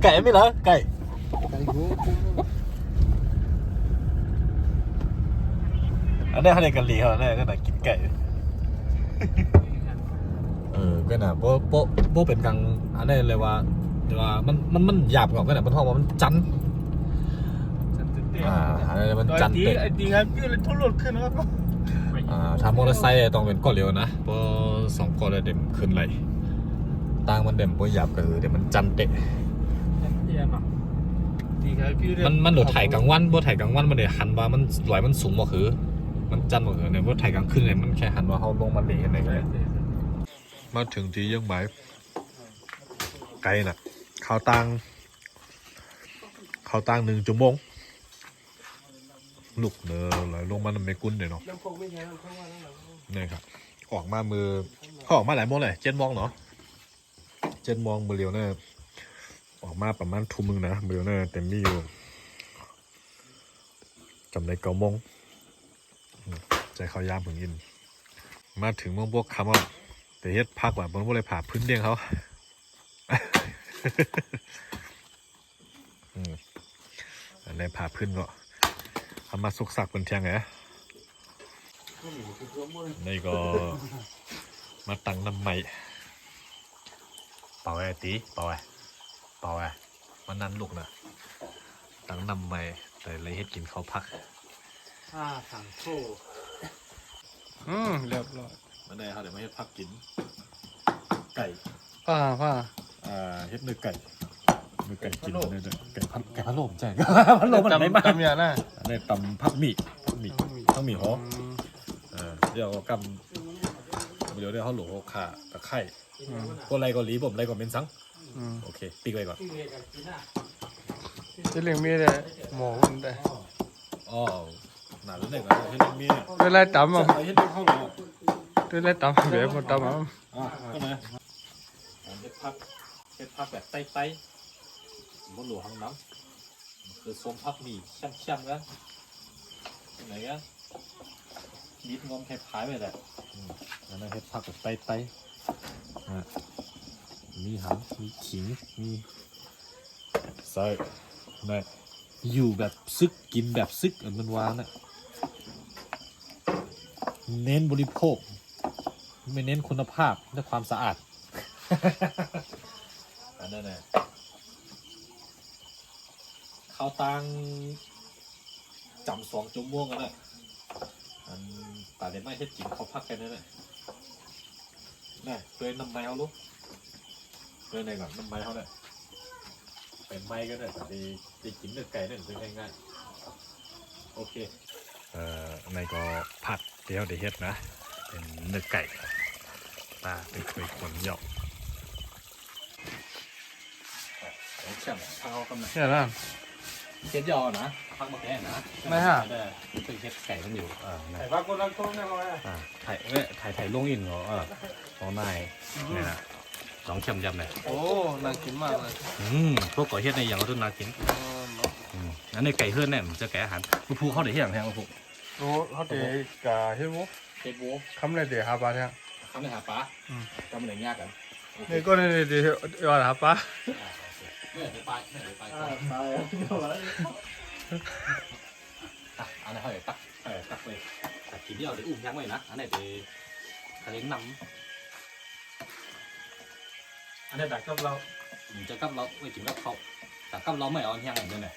ไก่ไม่เหรอไก่อันนี้เขาเรียกกันลีเขาเนี่ยก็ไหนกินไก่ก็น่ะโบเป็นกังอันนี้เลยว่ามันหยาบกว่าก็น่ะมันท้องว่ามันจันอันนี้มันจันเตะดีครับยืดเลยทุลุดขึ้นแล้วก็ทำมอเตอร์ไซค์ต้องเป็นก้อนเร็วนะเพราะ2ก้อนเลยเด็มขึ้นไหลต่างมันเด็มเพราะหยาบก็คือเดี๋ยวมันจันเตะมันโดดถ่ายกลางวันบ่ถ่ายกลางวันมันเดี๋ยวหันว่ามันลอยมันสูงบ่คือมันจันบ่คือเนี่ยบ่ถ่ายกลางคืนเนี่ยมันแค่หันว่าเขาลงมาเลอะไรเงี้ยมาถึงที่ยังหมายไกลน่ะเขาตั้ง1 ชั่วโมงลูกเนอไหลลงมาไม่กุ้นเลยเนาะนี่ครับออกมาเขาออกมาหลายโมงเลย7 โมงเนาะ7 โมงมือเรียวเนี่ยออกมาประมาณทุ่มนึงนะมือเรียวเนี่ยเต็มที่อยู่จำได้9 โมงใจเขายามถึงยินมาถึงเมืองบวกคำว่าแต่เฮ็ดพักว่าบนพวกเลยผ่าพื้นเดียงเขาอันนี้ผ่าพื้นก็ทำมาสุกสักบนเทียงไงนี่ก็มาตั้งน้ำใหม่เป่าไอ้ตีเป่าไอ้มันนั่นลูกนะตั้งน้ำใหม่แต่เลยเฮ็ดกินเขาพักถังโซ่เรียบร้อยมันได้เขาเดี๋ยวมาเฮ็ดพักกินไก่เฮ็ดเนื้อไก่กินเลยไก่พัดลมใช่พัดลมมันไม่มากตำยาหน้าอันนี้ตำพักหมี่หอเดี๋ยวกำเดี๋ยวเขาหลวงขาตะไคร่ก็ไรก็หลีผมไรก็เป็นซังโอเคปีกไว้ก่อนจะเลี้ยงมีแต่หมอคนได้อ๋อหนาแล้วเนี่ยก็เฮ็ดมีด้วยไรตำอ่ะเฮ็ดเข้าหลวงด้วยไรตำเดี๋ยวคนตำอ่ะก็นะเฮ็ดพักแบบไต้บนหลวงห้องน้ำคือส้มพักหมี่ช่ำๆกันไหนกันนิดงอมแค่พายไปแหละแล้วนั่นเฮ็ดพักแบบไต้มีหำมีขิงมีใส่นี่อยู่แบบซึกกินแบบซึกมันวางน่ะเน้นบริโภคไม่เน้นคุณภาพและความสะอาดอันนั้นแหละเขาตั้งจำ2 ชั่วโมงกันเลยอันแต่เดี๋ยวไม่เฮ็ดกินเขาพักกันนั่นแหละนี่ตัวน้ำไม้เอาลูกตัวไหนก่อนน้ำไม้เขาเนี่ยเป็นไม้กันเลยแต่ได้กินเนื้อไก่นั่นเป็นง่ายๆโอเคในก็ผัดเดี๋ยวเฮ็ดนะเป็นเนื้อไก่ตาเป็นเคยคนเหยาะเช่างเท้ากำลังเนี่ยนะเฮ็ดยอนะพักมาแก่นะไม่ฮะคือเฮ็ดไก่มันอยู่ไข่ปลาโกดังโต้เนี่ยมาถ่ายลงอินเหรอของนายเนี่ยนะ2 ชำยำเลยโอ้น่ากินมากเลยพวกก่อเฮ็ดในอย่างก็ต้นน่ากินอันนี้ไก่เฮือนเนี่ยมันจะแก่อาหารมาพูเขาเดี๋ยวเฮ็ดอย่างแพงมาพูโอ้เขาเตะกะเฮ็ดโว้คำเลยเตะหาปลาแท้คำเลยหาปลาจำเลยยากกันนี่ก็เลยเตะหาปลาเนี่ยไปอันนี้เขาเดี๋ยวตักไปกินเดียวเดี๋ยวอุ้มยังไว้นะอันนี้เดี๋ยวทะเลน้ำอันนี้แบบกับเราจะกับเราไม่ถึงกับเขาแต่กับเราไม่เอาแห้งอย่างเดียวเนี่ย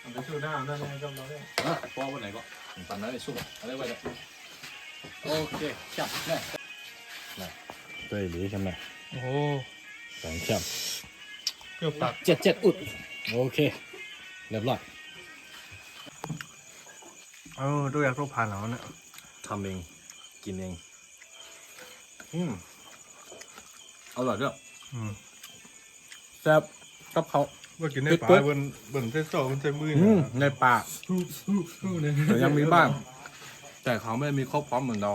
มันจะสู้หน้าได้ไหมกับเราเนี่ยพอวันไหนก็ปั่นแล้วไปสู้อะไรไว้เลยโอเคจับเนี่ยตัวหลีใช่ไหมโอ้2 จับเกือบปาก7อุดโอเคเรียบร้อยด้วยอยากรูปผ่านแล้วเนี่ยทำเองกินเองอร่อยด้วยแซ่บกับเขาว่ากินในป่าบนเส้นโซ่บนเส้นมือในป่าแต่ยังมีบ้างแต่เขาไม่มีครบพร้อมเหมือนเรา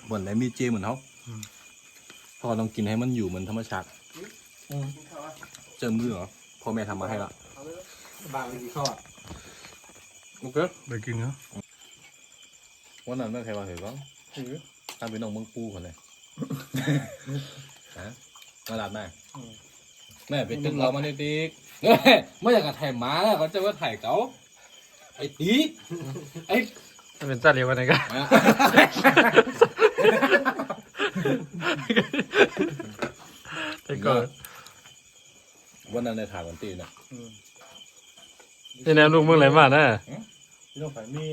เหมือนไหนมีเจเหมือนเขาพอต้องกินให้มันอยู่เหมือนธรรมชาติเจอมือเหรอพ่อแม่ทำมาให้ละบางทีเขาโอเคไปกินเนาะวันนั้นไม่ใครมาเห็นบ้างทำเป็นน้องเมืองปูคนเลยฮะมาหลับไหม แม่ไปตึงเรามาในติ๊กไม่อยากจะถ่ายหมาแล้วเขาจะว่าถ่ายเขาไอ้ติ๊กไอ้ เป็นตาเรียวกันไหนกันแต่ก็ วันนั้นในถ่ายวันตีน่ะ นี่แนวลูกมึงไหลมานะ พี่น้องไผ่มี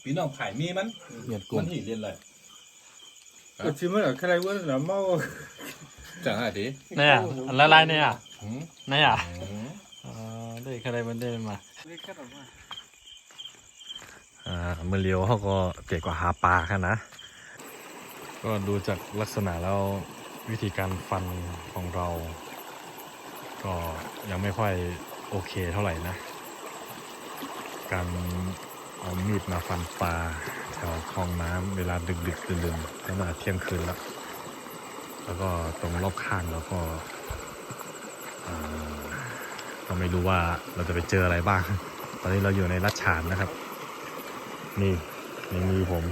พี่น้องไผ่มีมัน เหยียดกู มันหีเรียนอะไร ชิมมันแค่ไรวะหนาเมา จังไงดิ เนี่ยอันละลายเนี่ย หืม เนี่ยได้ใครมันได้มาเมื่อเลี้ยวเขาก็เก่งกว่าหาปลาค่ะนะก็ดูจากลักษณะแล้ววิธีการฟันของเรา ก็ยังไม่ค่อยโอเคเท่าไหร่นะการเอามีดมาฟันปลาแถวคลองน้ำเวลาดึกๆดื่นๆก็มาเที่ยงคืนแล้วก็ตรงรอบข้างแล้วก็ก็ไม่รู้ว่าเราจะไปเจออะไรบ้างตอนนี้เราอยู่ในรัชฉานนะครับนี่ในมือผม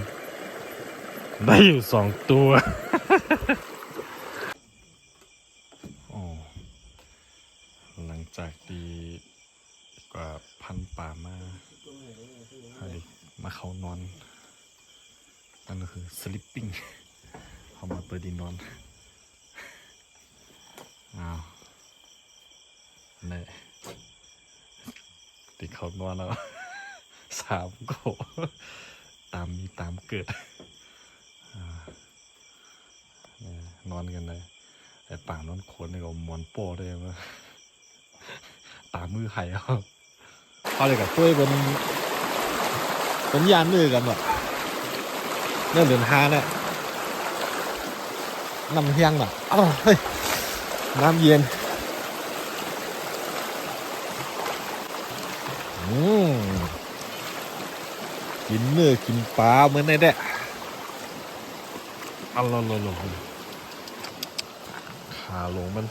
ได้อยู่2 ตัว หลังจากที่กว่าพันป่ามาให้มาเขานอนนั่นก็คือ sleeping เขามาเปิดดินนอนนี่ติดเขานอนแล้ว3 โกตามมีตามเกิดนอนกันเลยไอ้ป่านอนโคนนี่ก็มอนโป้ได้ไหมตามือไข่เขาเลยกับช่วยเป็นยานมือกันแบบเนี่ยเดินทางเนี่ยน้ำเฮียงแบบเฮ้ยน้ำเย็นกินเนื้อกินปลาเหมือนในแดะลงขาลงมัน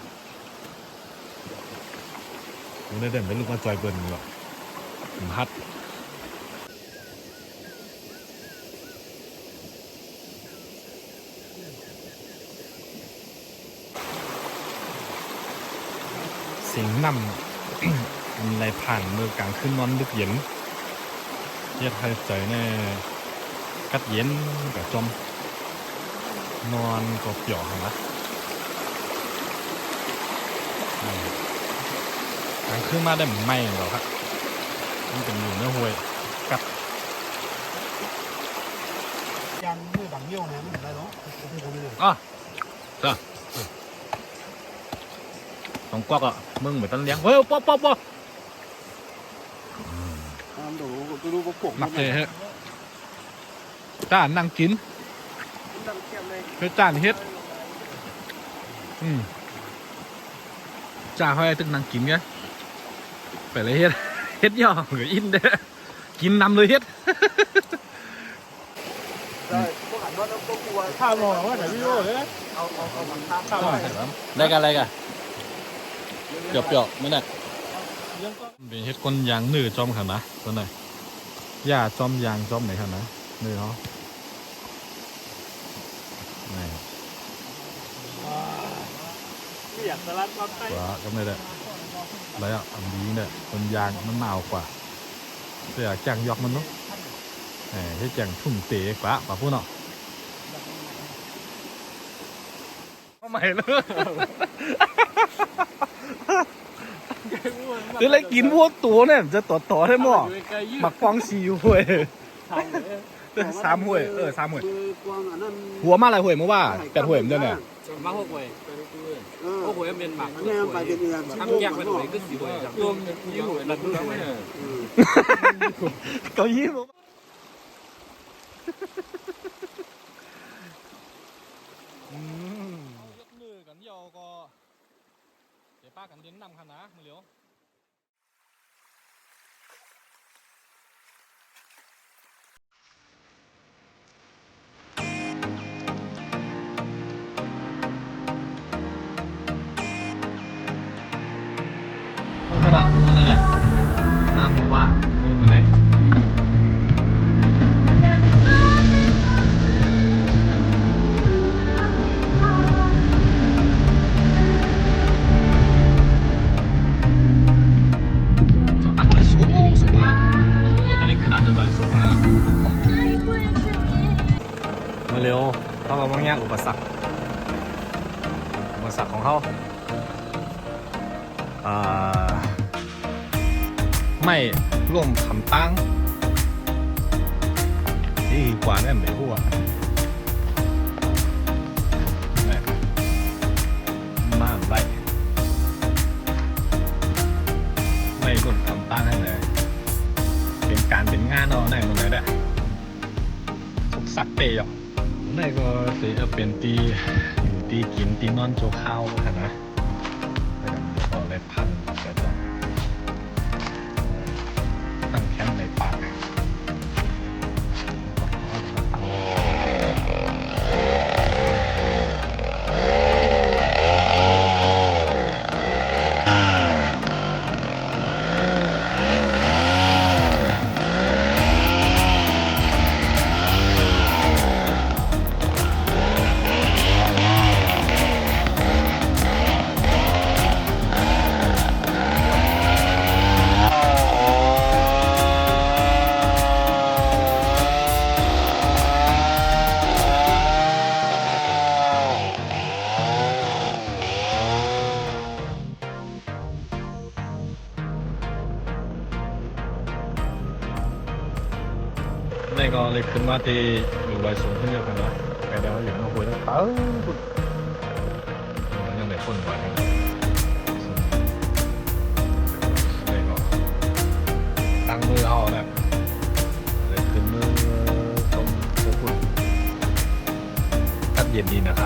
มันได้เป็นลูกมาจอยเบิร์นหรอกผมฮัดเสียงนำ ในผ่านมือกลางขึ้นนอนลึกเย็นเย็ดให้ใจแน่กัดเย็นกับจมนอนก็เปียกนะกลางขึ้นมาได้ไม่หรอกครับมันเป็นอยู่เนื้อห้วยกัดยันมือบังเยี่ยวนะมันอะไรเนาะ อ๋อจ้ะต้องกวักอ่ะมึงเหมือนต้นเลี้ยงเฮ้ยป๊อปดูก็รู้ก็ปก หนักเลยฮะจ้านั่งกินเพื่อจ้านเฮ็ดจ้าเขาไอ้ตึกนั่งกินไงไปเลยเฮ็ดย่อหรืออินเด้กินนำเลยเฮ็ด ข้าวหม้อว่าไหนพี่โอ้เลยเอาข้าวได้กันอะไรกันเปรี้ยวๆไม่ได้เป็นเฮ็ดก้นยางเนื้อจอมขันนะตัวไหนย่าจอมยางจอมไหนขันนะเนื้อเขาอยากสลัดความใต้ กว่าก็ไม่ได้แล้วอันนี้เนี่ยคนยางมันหนาวกว่าเสียแจงยอกมันเนาะให้แจงทุ่มเตะกว่าป่ะพูดเนาะทำไมเลยหรืออะไรกินพวกตัวเนี่ยจะต่อได้มั้งหมักฟองสีห้วย3 ห้วย3 ห้วยหัวมาอะไรห้วยมั้งว่า8 ห้วยเหมือนเดิมเนี่ยมา6 ห้วย6 ห้วยเป็นหมักทำยากเป็นห้วยก็4 ห้วยรวมยี่ห้วยละทุกห้วยเขายิ้มยกมือกันยอก็เดี๋ยวป้ากันเลี้ยงนำขนาดมือเหลียวกระดาษนั่นแหละน้ำผมว่าเป็นไง แง่อุปสรรคของเขาไม่ร่วมทำตั้งดีกว่าแน่นเลยหัวน้ำไรไม่ร่วมทำตั้งให้เลยเป็นการเป็นงานเอาไหนมันเลยได้สุกสักเตยอ่ะไหนก็จะเป็นตีอยู่ตีกินตีนอนโจข้าวนะตอนเล็ดพันแต่ต้องตั้งแคมป์ในป่านี่ก็เลยขึ้นมาที่อยู่ไวสูงขึ้นเยอะกันแล้วไปแล้วอยู่นอกหัวตั้งปุ๊บยังไม่พ้นไว้นี่ก็ตั้งมือเอาแล้วเลยขึ้นมือตรงหัวตัดเย็นดีนะครับ